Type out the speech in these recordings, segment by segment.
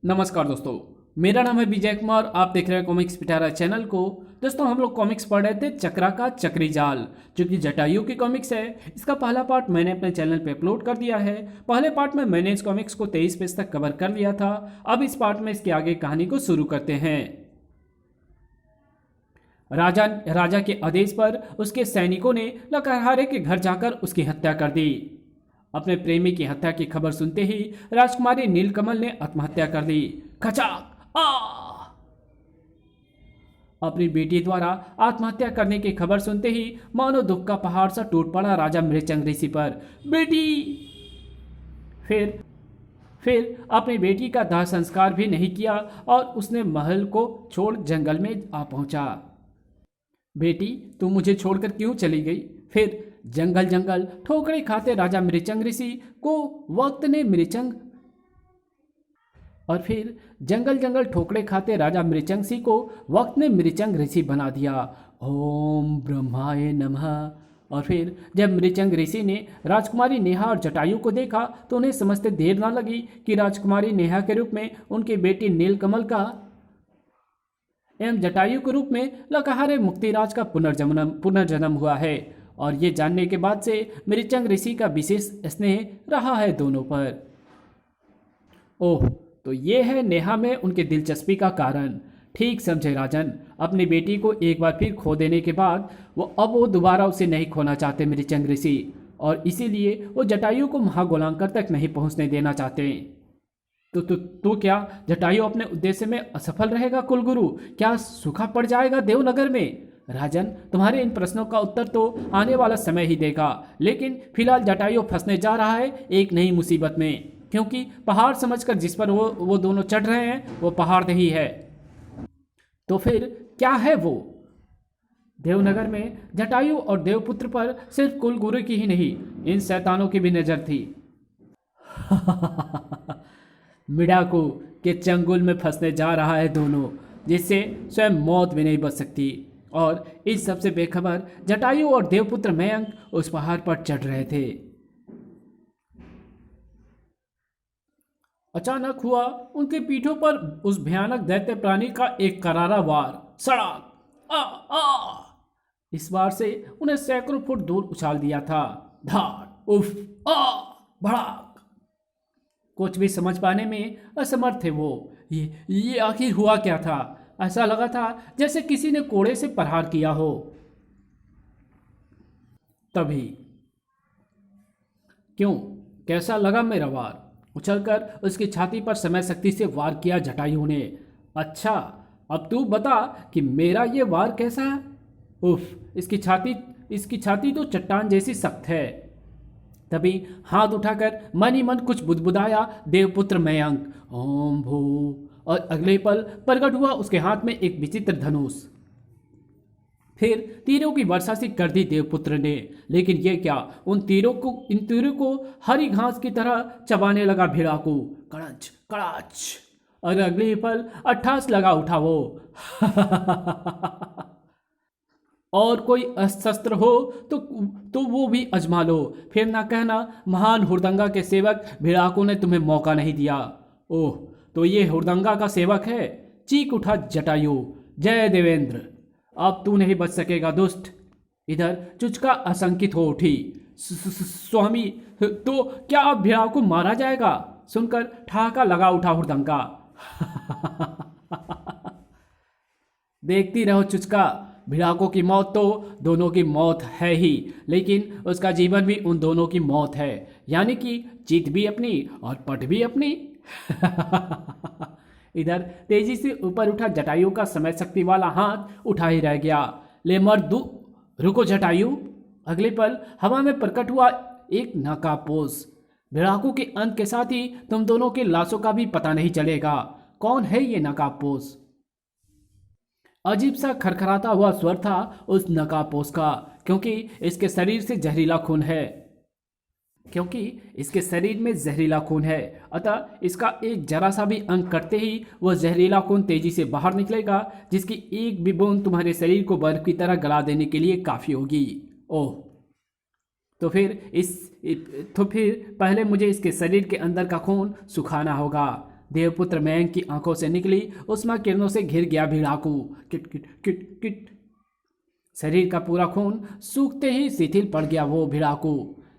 नमस्कार दोस्तों। मेरा नाम है विजय कुमार। आप देख रहे हैं कॉमिक्स पिटारा चैनल को। दोस्तों, हम लोग कॉमिक्स पढ़ रहे थे चक्रा का चक्री जाल, जो कि जटायु की कॉमिक्स है। इसका पहला पार्ट मैंने अपने चैनल पे अपलोड कर दिया है। पहले पार्ट में मैंने इस कॉमिक्स को 23 पेज तक कवर कर लिया था। अब इस पार्ट में इसके आगे कहानी को शुरू करते हैं। राजा के आदेश पर उसके सैनिकों ने लकड़हारे के घर जाकर उसकी हत्या कर दी। अपने प्रेमी की हत्या की खबर सुनते ही राजकुमारी नीलकमल ने आत्महत्या कर दी। खचाक आ अपनी बेटी द्वारा आत्महत्या करने की खबर सुनते ही मानो दुख का पहाड़ सा टूट पड़ा राजा मृचंग ऋषि पर। बेटी। फिर फिर अपनी बेटी का दाह संस्कार भी नहीं किया और उसने महल को छोड़ जंगल में आ पहुंचा। बेटी, तू मुझे छोड़कर क्यों चली गई? फिर जंगल जंगल ठोकरे खाते राजा मृचंग ऋषि को वक्त ने मृचंग और फिर जंगल जंगल ठोकरे खाते राजा मृचंग ऋषि को वक्त ने मृचंग ऋषि बना दिया। ओम ब्रह्माय नमः। और फिर जब मृचंग ऋषि ने राजकुमारी नेहा और जटायु को देखा तो उन्हें समझते देर ना लगी कि राजकुमारी नेहा के रूप में उनकी बेटी नीलकमल का एवं जटायु के रूप में लकड़हारे मुक्तिराज का पुनर्जन्म हुआ है। और ये जानने के बाद से मृचंग ऋषि का विशेष स्नेह रहा है दोनों पर। ओह, तो ये है नेहा में उनकी दिलचस्पी का कारण। ठीक समझे राजन। अपनी बेटी को एक बार फिर खो देने के बाद वो दोबारा उसे नहीं खोना चाहते मृचंग ऋषि, और इसीलिए वो जटायु को महागोलांकर तक नहीं पहुंचने देना चाहते। तो क्या जटायु अपने उद्देश्य में असफल रहेगा कुलगुरु? क्या सूखा पड़ जाएगा देवनगर में? राजन, तुम्हारे इन प्रश्नों का उत्तर तो आने वाला समय ही देगा, लेकिन फिलहाल जटायु फंसने जा रहा है एक नई मुसीबत में, क्योंकि पहाड़ समझकर जिस पर वो दोनों चढ़ रहे हैं वो पहाड़ नहीं है। तो फिर क्या है वो? देवनगर में जटायु और देवपुत्र पर सिर्फ कुलगुरु की ही नहीं, इन शैतानों की भी नजर थी। मिडाको के चंगुल में फंसने जा रहा है दोनों, जिससे स्वयं मौत भी नहीं बच सकती। और इस सबसे बेखबर जटायु और देवपुत्र मयंक उस पहाड़ पर चढ़ रहे थे। अचानक हुआ उनके पीठों पर उस भयानक दैत्य प्राणी का एक करारा वार। सड़क आ आ इस बार से उन्हें सैकड़ों फुट दूर उछाल दिया था। धार उफ आ भड़ाक। कुछ भी समझ पाने में असमर्थ थे वो। ये आखिर हुआ क्या था? ऐसा लगा था जैसे किसी ने कोड़े से प्रहार किया हो। तभी क्यों, कैसा लगा मेरा वार? उछलकर उसकी छाती पर समय शक्ति से वार किया जटायु ने। अच्छा, अब तू बता कि मेरा ये वार कैसा है? उफ, इसकी छाती तो चट्टान जैसी सख्त है। तभी हाथ उठाकर मन ही मन कुछ बुदबुदाया देवपुत्र मयंक। ओम भू। और अगले पल प्रकट हुआ उसके हाथ में एक विचित्र धनुष। फिर तीरों की वर्षा सी कर दी देवपुत्र ने, लेकिन ये क्या, इन तीरों को हरी घास की तरह चबाने लगा भिड़ाकू। कड़च कड़ाच। और अगले ही पल 28 लगा उठा वो। और कोई अस्त्र हो तो वो भी अजमा लो, फिर ना कहना महान हुड़दंगा के सेवक भिड़ाकू ने तुम्हें मौका नहीं दिया। ओह, तो ये हुड़दंगा का सेवक है? चीख उठा जटायु। जय देवेंद्र, अब तू नहीं बच सकेगा दुष्ट। इधर चुचका आशंकित हो उठी। स्वामी, तो क्या अब भिड़ाकू मारा जाएगा? सुनकर ठहाका लगा उठा हुड़दंगा। देखती रहो चुचका, भिड़ाको की मौत तो दोनों की मौत है ही, लेकिन उसका जीवन भी उन दोनों की मौत है। यानी कि जीत भी अपनी और पट भी अपनी। इधर तेजी से ऊपर उठा जटायु का समय शक्ति वाला हाथ उठा ही रह गया। ले मर्दू, रुको जटायु। अगले पल हवा में प्रकट हुआ एक नकाबपोश। भिड़ाकू के अंत के साथ ही तुम दोनों के लाशों का भी पता नहीं चलेगा। कौन है ये नकाबपोश? अजीब सा खरखराता हुआ स्वर था उस नकाबपोश का, क्योंकि इसके शरीर में जहरीला खून है। अतः इसका एक जरा सा भी अंग कटते ही वह जहरीला खून तेजी से बाहर निकलेगा, जिसकी एक भी बूंद तुम्हारे शरीर को बर्फ की तरह गला देने के लिए काफी होगी। ओह, तो फिर पहले मुझे इसके शरीर के अंदर का खून सुखाना होगा। देवपुत्र मयंक की आंखों से निकली उष्मा किरणों से घिर गया भिड़ाकू। किट किट किट किट। शरीर का पूरा खून सूखते ही शिथिल पड़ गया वो भिड़ाकू।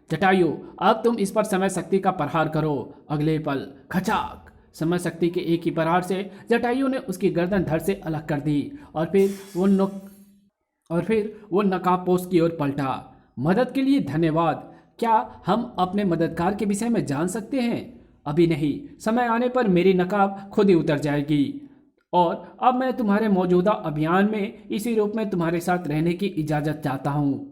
जटायु, अब तुम इस पर समय शक्ति का प्रहार करो। अगले पल खचाक, समय शक्ति के एक ही प्रहार से जटायु ने उसकी गर्दन धड़ से अलग कर दी और फिर वो नकाबपोश की ओर पलटा। मदद के लिए धन्यवाद। क्या हम अपने मददगार के विषय में जान सकते हैं? अभी नहीं, समय आने पर मेरी नकाब खुद ही उतर जाएगी और अब मैं तुम्हारे मौजूदा अभियान में इसी रूप में तुम्हारे साथ रहने की इजाज़त चाहता हूँ।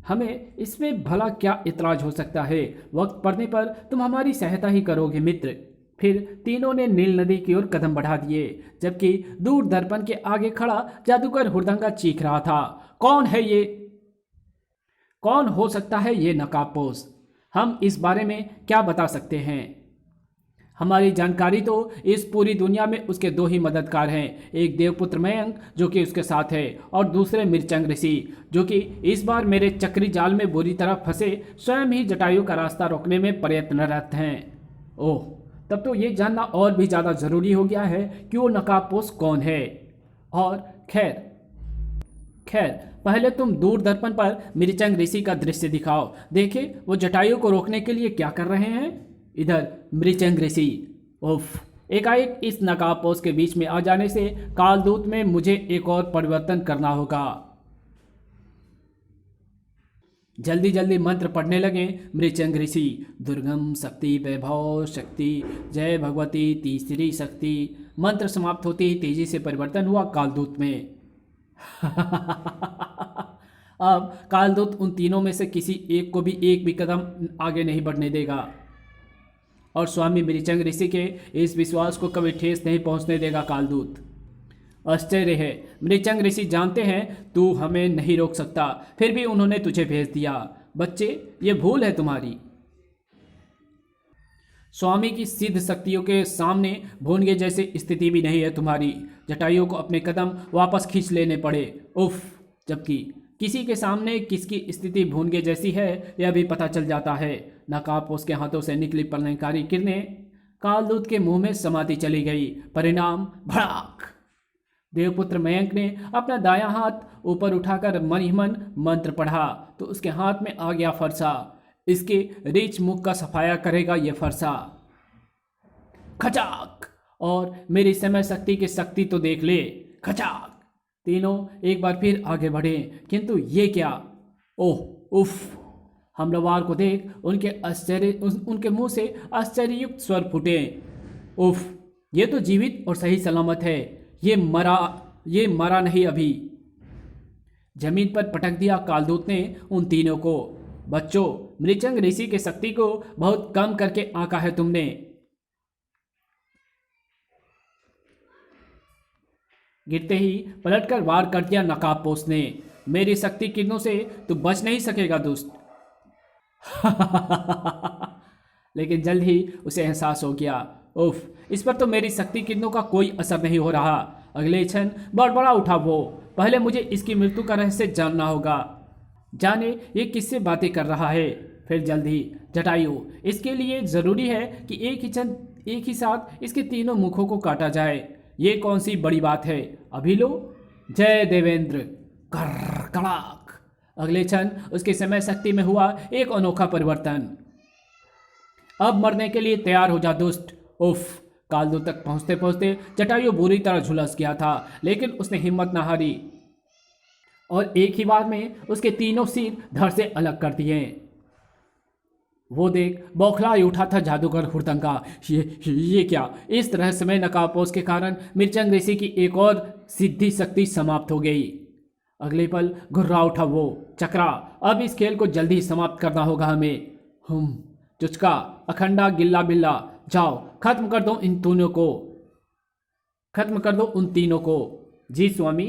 हमें इसमें भला क्या इतराज हो सकता है? वक्त पड़ने पर तुम हमारी सहायता ही करोगे मित्र। फिर तीनों ने नील नदी की ओर कदम बढ़ा दिए, जबकि दूर दर्पण के आगे खड़ा जादूगर हुड़दंगा चीख रहा था, कौन है ये? कौन हो सकता है ये नकाबपोश? हम इस बारे में क्या बता सकते हैं? हमारी जानकारी तो इस पूरी दुनिया में उसके दो ही मददगार हैं, एक देवपुत्र मयंक जो कि उसके साथ है और दूसरे मिर्चंग ऋषि जो कि इस बार मेरे चक्री जाल में बुरी तरह फंसे स्वयं ही जटायु का रास्ता रोकने में प्रयत्नरत हैं। ओह, तब तो ये जानना और भी ज़्यादा ज़रूरी हो गया है कि वो नकाबपोश कौन है। और खैर पहले तुम दूर दर्पण पर मिर्चंग ऋषि का दृश्य दिखाओ, देखे वो जटायु को रोकने के लिए क्या कर रहे हैं। इधर मृचंग ऋषि। उफ, एकाएक इस नकाबपोश के बीच में आ जाने से कालदूत में मुझे एक और परिवर्तन करना होगा। जल्दी जल्दी मंत्र पढ़ने लगे मृचंग ऋषि। दुर्गम शक्ति वैभव शक्ति जय भगवती तीसरी शक्ति। मंत्र समाप्त होते ही तेजी से परिवर्तन हुआ कालदूत में। अब कालदूत उन तीनों में से किसी एक को भी एक भी कदम आगे नहीं बढ़ने देगा और स्वामी मृचंग ऋषि के इस विश्वास को कभी ठेस नहीं पहुंचने देगा कालदूत। आश्चर्य है, मृचंग ऋषि जानते हैं तू हमें नहीं रोक सकता, फिर भी उन्होंने तुझे भेज दिया। बच्चे, ये भूल है तुम्हारी। स्वामी की सिद्ध शक्तियों के सामने भूनगे जैसी स्थिति भी नहीं है तुम्हारी। जटायु को अपने कदम वापस खींच लेने पड़े। उफ, जबकि किसी के सामने किसकी स्थिति भूनगे जैसी है यह भी पता चल जाता है। नकाबपोश के हाथों से निकली प्रलयंकारी किरणें कालदूत के मुंह में समाती चली गई। परिणाम भड़ाक। देवपुत्र मयंक ने अपना दायां हाथ ऊपर उठाकर मन ही मन मंत्र पढ़ा तो उसके हाथ में आ गया फरसा। इसके रीछ मुख का सफाया करेगा यह फरसा। खचाक, और मेरी समय शक्ति की शक्ति तो देख ले। खचाक। तीनों एक बार फिर आगे बढ़े, किंतु ये क्या? ओह, उफ। हमलावर को देख उनके मुंह से आश्चर्ययुक्त स्वर फूटे। उफ, ये तो जीवित और सही सलामत है। ये मरा नहीं अभी। जमीन पर पटक दिया कालदूत ने उन तीनों को। बच्चों, मृचंग ऋषि के शक्ति को बहुत कम करके आंका है तुमने। गिरते ही पलटकर वार कर दिया नकाबपोश ने। मेरी शक्ति किरणों से तू बच नहीं सकेगा दुष्ट। लेकिन जल्द ही उसे एहसास हो गया, उफ, इस पर तो मेरी शक्ति किरणों का कोई असर नहीं हो रहा। अगले क्षण बड़बड़ा उठा वो। पहले मुझे इसकी मृत्यु का रहस्य जानना होगा। जाने ये किससे बातें कर रहा है। फिर जल्द ही जटायु, इसके लिए जरूरी है कि एक ही साथ इसके तीनों मुखों को काटा जाए। ये कौन सी बड़ी बात है? अभी लो। जय देवेंद्र। कर कड़ाक। अगले क्षण उसके समय शक्ति में हुआ एक अनोखा परिवर्तन। अब मरने के लिए तैयार हो जा दुष्ट। उफ, कालदूत तक पहुंचते पहुंचते जटायु बुरी तरह झुलस गया था, लेकिन उसने हिम्मत न हारी और एक ही बार में उसके तीनों सिर धड़ से अलग कर दिए। वो देख बौखलाए उठा था जादूगर हुड़दंगा। ये क्या? इस रहस्यमय नकाबपोश के कारण मृचंग ऋषि की एक और सिद्धि शक्ति समाप्त हो गई। अगले पल घुर्रा उठा वो। चक्रा, अब इस खेल को जल्दी समाप्त करना होगा हमें। चुचका, अखंडा, गिल्ला बिल्ला, जाओ खत्म कर दो इन तीनों को। खत्म कर दो उन तीनों को। जी स्वामी।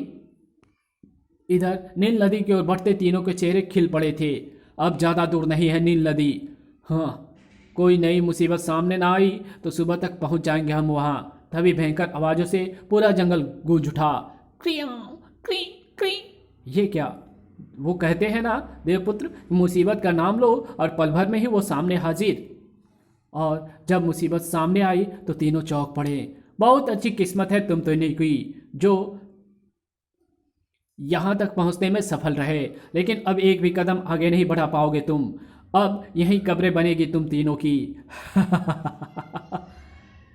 इधर नील नदी की ओर बढ़ते तीनों के चेहरे खिल पड़े थे। अब ज़्यादा दूर नहीं है नील नदी। हाँ, कोई नई मुसीबत सामने ना आई तो सुबह तक पहुंच जाएंगे हम वहाँ। तभी भयंकर आवाज़ों से पूरा जंगल गूंज उठा। क्री क्री। ये क्या? वो कहते हैं ना देवपुत्र, मुसीबत का नाम लो और पल भर में ही वो सामने हाजिर। और जब मुसीबत सामने आई तो तीनों चौंक पड़े। बहुत अच्छी किस्मत है तुम तो नहीं की जो यहाँ तक पहुँचने में सफल रहे, लेकिन अब एक भी कदम आगे नहीं बढ़ा पाओगे तुम। अब यहीं कब्रें बनेगी तुम तीनों की।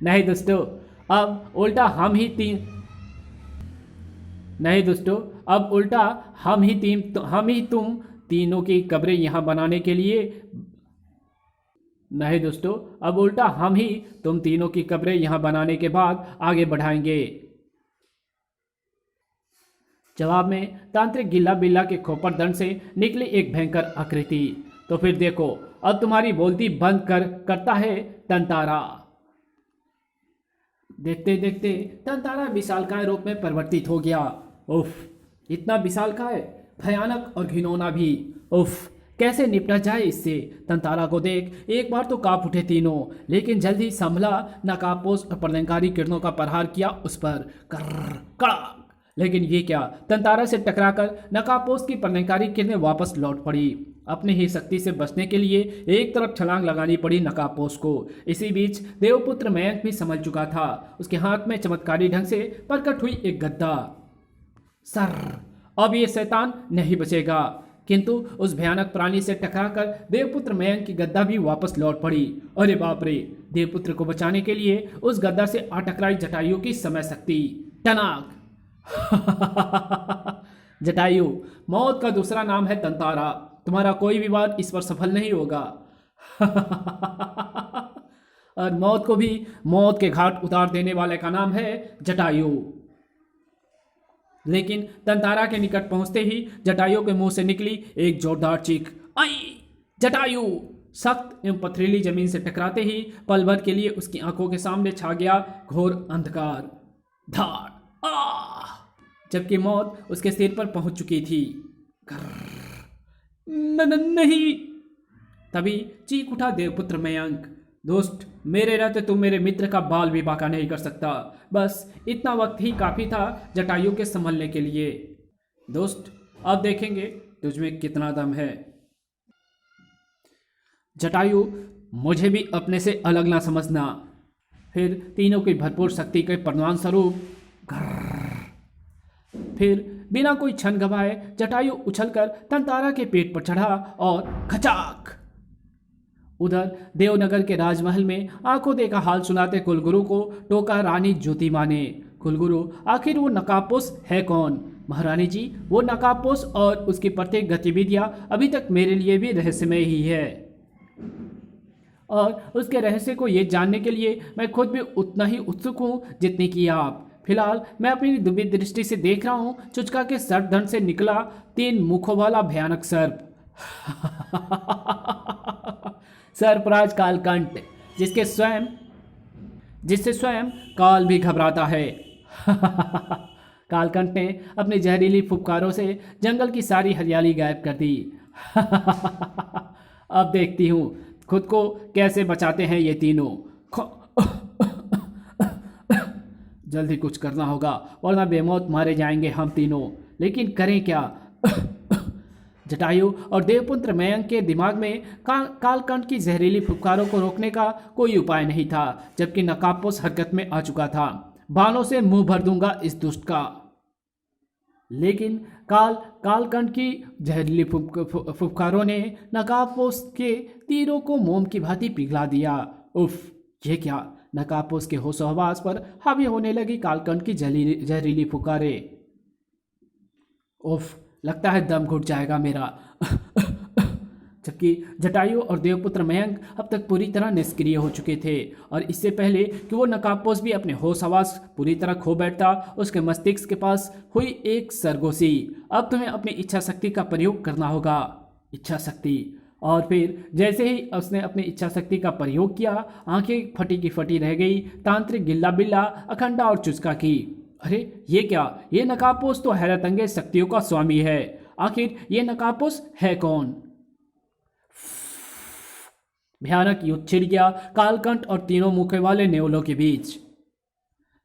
नहीं दोस्तों, अब उल्टा हम ही तीन नहीं दोस्तों, अब उल्टा हम ही तुम तीनों की कब्रें यहाँ बनाने के लिए नहीं दोस्तों, अब उल्टा हम ही तुम तीनों की कब्रें यहाँ बनाने के बाद आगे बढ़ाएंगे। जवाब में तांत्रिक गिल्ला बिल्ला के खोपड़ दंड से निकली एक भयंकर आकृति। तो फिर देखो, अब तुम्हारी बोलती बंद करता है तंतारा। देखते देखते तंतारा विशालकाय रूप में परिवर्तित हो गया। उफ, इतना विशालकाय, भयानक और घिनौना भी। उफ, कैसे निपटा जाए इससे। तंतारा को देख एक बार तो कांप उठे तीनों, लेकिन जल्दी संभला, नकाबपोश और प्रलंकारी किरणों का प्रहार किया उस पर। कर्र कड़ाक। लेकिन ये क्या, तंतारा से टकराकर नकाबपोश की प्रलंकारी किरणें वापस लौट पड़ी। अपनी ही शक्ति से बचने के लिए एक तरफ छलांग लगानी पड़ी नकाबपोश को। इसी बीच देवपुत्र मयंक भी संभल चुका था। उसके हाथ में चमत्कारी ढंग से प्रकट हुई एक गद्दा। सर, अब ये शैतान नहीं बचेगा। किंतु उस भयानक प्राणी से टकराकर देवपुत्र मयंक की गद्दा भी वापस लौट पड़ी। अरे बाप रे, देवपुत्र को बचाने के लिए उस गद्दा से आ टकराई जटायु की समय शक्ति। टनाक। जटायु, मौत का दूसरा नाम है तंतारा। तुम्हारा कोई भी वार इस पर सफल नहीं होगा। और मौत को भी मौत के घाट उतार देने वाले का नाम है जटायु। लेकिन तंतारा के निकट पहुंचते ही जटायु के मुंह से निकली एक जोरदार चीख। आई! जटायु! सख्त एवं पथरीली जमीन से टकराते ही पल भर के लिए उसकी आंखों के सामने छा गया घोर अंधकार। धाड़! जबकि मौत उसके सिर पर पहुंच चुकी थी। नहीं! तभी चीख उठा देवपुत्र मयंक। दोस्त, मेरे रहते तुम मेरे मित्र का बाल भी बांका नहीं कर सकता। बस इतना वक्त ही काफी था जटायु के संभलने के लिए। दोस्त, अब देखेंगे तुझमें कितना दम है। जटायु, मुझे भी अपने से अलग ना समझना। फिर तीनों की भरपूर शक्ति के परिणाम स्वरूप फिर बिना कोई क्षण गवाए जटायु उछलकर तंतारा के पेट पर चढ़ा और खचाक। उधर देवनगर के राजमहल में आंखों देखा हाल सुनाते कुलगुरु को टोका रानी ज्योतिमा ने। कुलगुरु, आखिर वो नकाबपोश है कौन? महारानी जी, वो नकाबपोश और उसकी प्रत्येक गतिविधियां अभी तक मेरे लिए भी रहस्यमय ही है, और उसके रहस्य को ये जानने के लिए मैं खुद भी उतना ही उत्सुक हूँ जितनी कि आप। फिलहाल मैं अपनी दुबी दृष्टि से देख रहा हूँ चुचका के सर्पदंड से निकला 3 मुखों वाला भयानक सर्प। सर्पराज कालकंठ, जिससे स्वयं काल भी घबराता है। कालकंठ ने अपनी जहरीली फुफकारों से जंगल की सारी हरियाली गायब कर दी। अब देखती हूँ खुद को कैसे बचाते हैं ये तीनों। जल्दी कुछ करना होगा वरना बेमौत मारे जाएंगे हम तीनों। लेकिन करें क्या? जटायु और देवपुत्र मयंक के दिमाग में कालकंठ की जहरीली फुफकारों को रोकने का कोई उपाय नहीं था, जबकि नकाबपोश हरकत में आ चुका था। बाणों से मुंह भर दूंगा इस दुष्ट का। लेकिन कालकंठ की जहरीली फुफकारों ने नकाबपोश के तीरों को मोम की भांति पिघला दिया। उफ, ये क्या? नकाबपोश के होशोहवास पर हावी होने लगी कालकंठ की जहरीली फुफकारें। उफ, लगता है दम घुट जाएगा मेरा। जबकि जटायु और देवपुत्र मयंक अब तक पूरी तरह निष्क्रिय हो चुके थे, और इससे पहले कि वो नकाबपोश भी अपने होश हवास पूरी तरह खो बैठता, उसके मस्तिष्क के पास हुई एक सरगोशी। अब तुम्हें अपनी इच्छा शक्ति का प्रयोग करना होगा। इच्छा शक्ति। और फिर जैसे ही उसने अपनी इच्छा शक्ति का प्रयोग किया, आंखें फटी की फटी रह गई तांत्रिक गिल्ला बिल्ला, अखंडा और चुचका की। अरे ये क्या? ये नकाबपोश तो हैरतअंगेज शक्तियों का स्वामी है। आखिर ये नकाबपोश है कौन? भयानक युद्ध छिड़ गया कालकंठ और तीनों मुखे वाले नेवलों के बीच।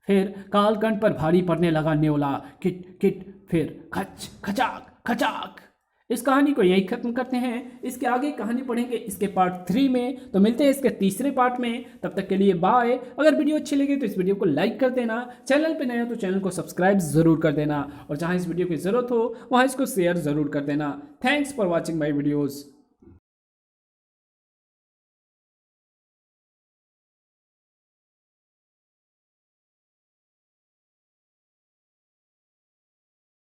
फिर कालकंठ पर भारी पड़ने लगा नेवला। किट किट, फिर खच खचाक खचाक। इस कहानी को यही खत्म करते हैं। इसके आगे कहानी पढ़ेंगे इसके पार्ट 3 में। तो मिलते हैं इसके तीसरे पार्ट में, तब तक के लिए बाय। अगर वीडियो अच्छी लगे तो इस वीडियो को लाइक कर देना, चैनल पे नया तो चैनल को सब्सक्राइब जरूर कर देना, और जहां इस वीडियो की जरूरत हो वहां इसको शेयर जरूर कर देना। Thanks for watching my videos.